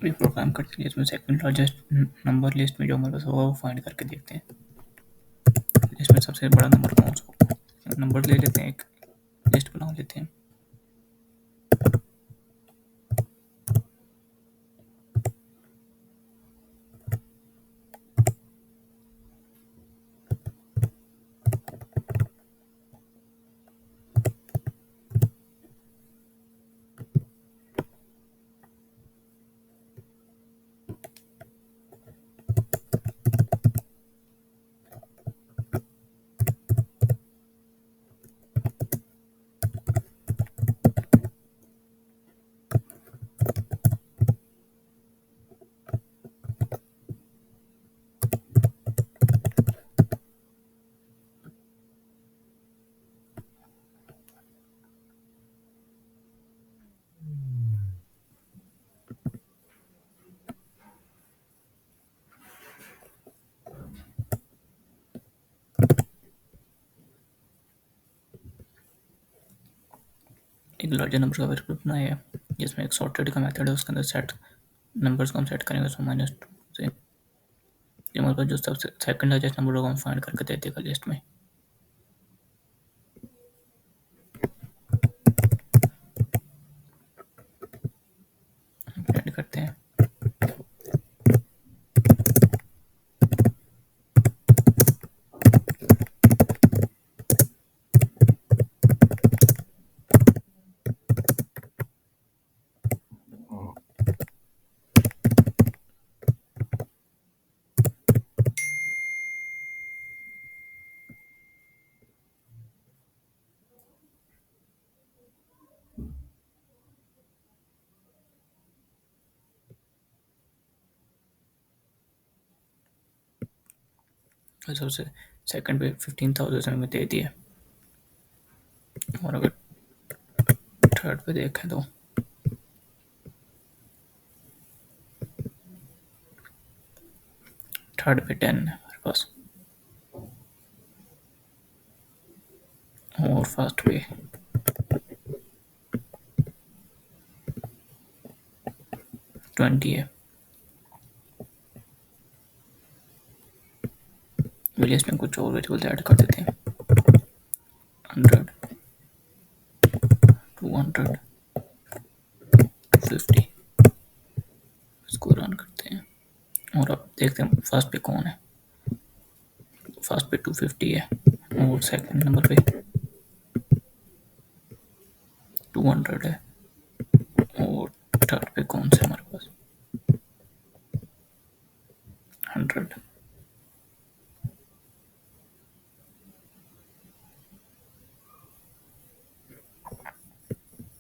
एक प्रोग्राम करते हैं जिसमें सेकंड लार्जेस्ट नंबर लिस्ट में जो हमारे पास होगा वो फाइंड करके देखते हैं। लिस्ट में सबसे बड़ा नंबर कौन सा होगा। नंबर ले लेते हैं, एक लिस्ट बना लेते हैं। एक लार्जर नंबर का वेरिएबल बनाया है जिसमें एक सॉर्टेड का मेथड है, उसके अंदर सेट नंबर्स को हम सेट करेंगे सो -2 से। ये हमारे पास जो सबसे सेकंड लार्जेस्ट नंबर होगा हम फाइंड करके दे देगा लिस्ट में। प्रिंट करते हैं। और सबसे सेकंड पे 15,000 में दे दिया। और अगर थर्ड पे देखें तो थर्ड पे 10 है हमारे पास। और फर्स्ट पे 20 है। लिस्ट में कुछ और वेरिएबल्स ऐड कर देते हैं। 100, 200, 250। इसको रन करते हैं और अब देखते हैं फर्स्ट पे कौन है। फर्स्ट पे 250 है और सेकंड नंबर पे 200 है।